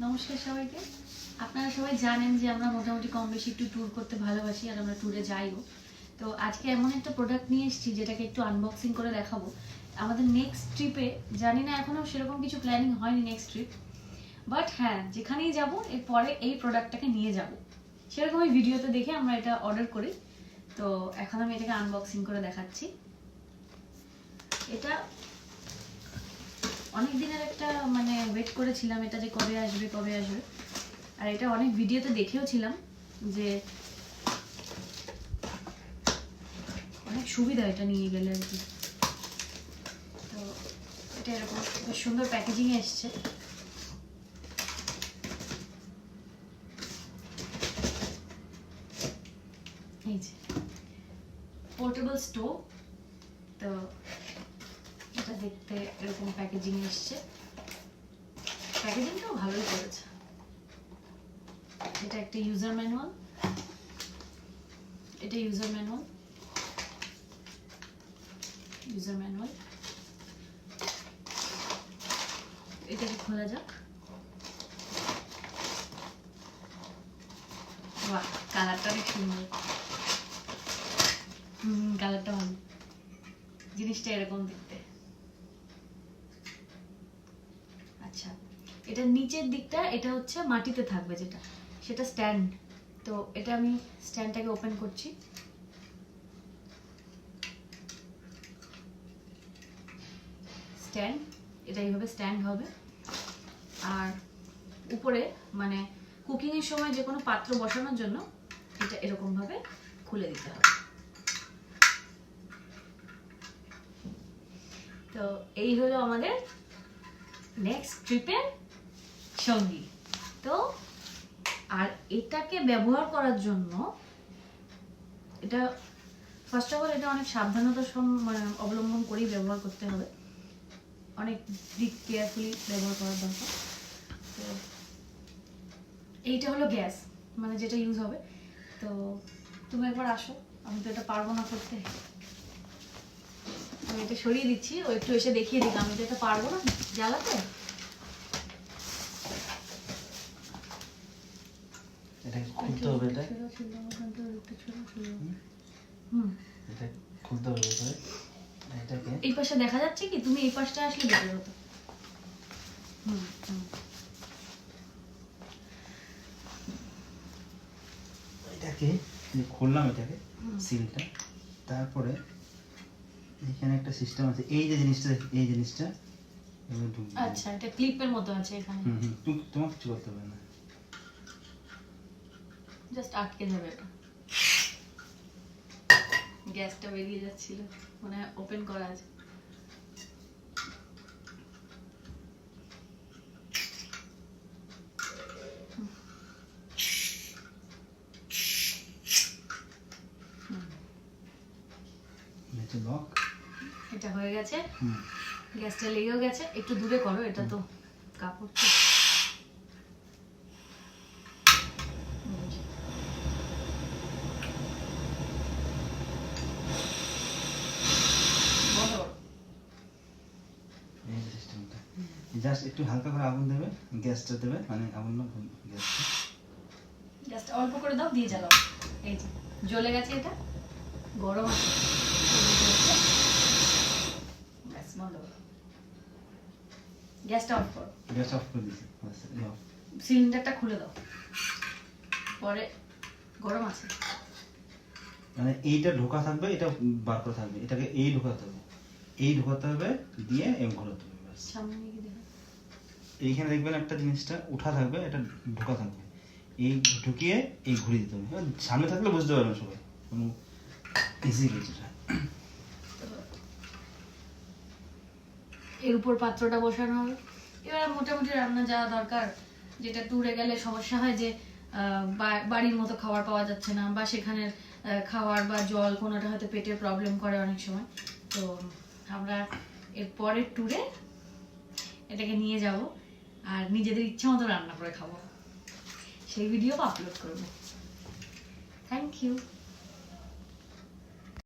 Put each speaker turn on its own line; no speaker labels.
নমস্কার সবাইকে। আপনারা সবাই জানেন যে আমরা মোটামুটি কম বেশি একটু ট্যুর করতে ভালোবাসি আর আমরা ট্যুরে যাইও। তো আজকে এমন একটা প্রোডাক্ট নিয়ে এসেছি যেটাকে একটু আনবক্সিং করে দেখাবো। আমাদের নেক্সট ট্রিপে জানি না এখনও সেরকম কিছু প্ল্যানিং হয়নি নেক্সট ট্রিপ, বাট হ্যাঁ যেখানেই যাব এরপরে এই প্রোডাক্টটাকে নিয়ে যাব সেরকমই ভিডিওতে দেখে আমরা এটা অর্ডার করি। তো এখন আমি এটাকে আনবক্সিং করে দেখাচ্ছি। এটা অনেক দিনের একটা মানে ওয়েট করেছিলাম এটা যে কবে আসবে আর এটা অনেক ভিডিওতে দেখেও ছিলাম যে অনেক সুবিধা এটা নিয়ে গেলে আর কি। তো এটা এরকম বেশ সুন্দর প্যাকেজিং এ এসছে। এই যে পোর্টেবল স্টোভ। তো এটা দেখতে এরকম প্যাকেজিং এসছে, প্যাকেজিংটাও ভালোই করেছে। এটা একটা ইউজার ম্যানুয়াল, এটা ইউজার ম্যানুয়াল। এটাকে খোলা যাক। বাহ, কালারটা অনেক সুন্দর। কালারটা ভালো, জিনিসটা এরকম দেখতে। আচ্ছা, এটা নিচের দিকটা এটা হচ্ছে মাটিতে থাকবে যেটা, সেটা স্ট্যান্ড। তো এটা আমি স্ট্যান্ডটাকে ওপেন করছি। স্ট্যান্ড, এটা এইভাবে স্ট্যান্ড হবে। আর উপরে মানে কুকিং এর সময় যে কোনো পাত্র বসানোর জন্য এটা এরকম ভাবে খুলে দিতে হবে। তো এই হলো আমাদের নেক্সট ট্রিপের সঙ্গী। তো আর এটাকে ব্যবহার করার জন্য এটা ফার্স্ট অফ অল এটা অনেক সাবধানতা মানে অবলম্বন করেই ব্যবহার করতে হবে, অনেক দিক কেয়ারফুলি ব্যবহার করার দরকার। তো এইটা হলো গ্যাস মানে যেটা ইউজ হবে। তো তুমি একবার আসো, আমি তো এটা পারবো না করতে। আমি এটা সরিয়ে দিচ্ছি, ও একটু এসে দেখিয়ে দিক। আমি তো এটা পারবো না জ্বালাতে।
এটা খুলতে হবে, এটা এটা খুলতে হবে। এটাকে
এই পাশে দেখা যাচ্ছে কি? তুমি এই পাশটা আসলে বেটার হতো।
এটাকে খুললাম, এটাকে সিলটা। তারপরে এখানে একটা সিস্টেম আছে, এই যে জিনিসটা
আচ্ছা, এটা ক্লিপের মতো আছে এখানে।
তোমার কিছু করতে হবে না,
জাস্ট আটকে যাবে এটা। গ্যাসটা বেরিয়ে যাচ্ছিল, মানে ওপেন করা আছে।
লক
এটা হয়ে গেছে। গ্যাসটা লেগেও গেছে। একটু দূরে করো, এটা তো কাপড়।
জাস্ট একটু হালকা করে আগুন দেবে, গ্যাসটা দেবে, মানে আগুন না,
গ্যাসটা অল্প করে দাও, দিয়ে জ্বালাও। এই যে জ্বলে গেছে, এটা গরম আছে। ব্যাস, বন্ধ করো। গ্যাসটা অফ করো।
গ্যাস অফ করে দিয়েছি।
সিলিন্ডারটা খুলে দাও, পরে গরম আছে।
মানে এইটা ঢোকা থাকবে, এটা বার করা থাকবে, এটাকে ঢোকাতে হবে, দিয়ে ঘোরাতে হবে। ব্যাস,
সামনে নিয়ে দেখো।
এইখানে দেখবেন একটা জিনিসটা উঠা থাকবে, এটা ঢোকা থাকবে, এই ঢুকিয়ে এই ঘুরিয়ে দিতে হবে। সামনে থাকলে বুঝতে পারবে সবাই, কোনো ইজি কিছু।
এর উপর পাত্রটা বসানো হবে। এবার মোটামুটি রান্না যা দরকার, যেটা ট্যুরে গেলে সমস্যা হয় যে বাড়ির মতো খাবার পাওয়া যাচ্ছে না, বা সেখানে খাবার বা জল কোনোটা হয়তো পেটের প্রবলেম করে অনেক সময়। তো আমরা এর পরের ট্যুরে এটাকে নিয়ে যাব আর নিজেদের ইচ্ছা মতো রান্না করে খাবো, সেই ভিডিও আপলোড করবো। Thank you.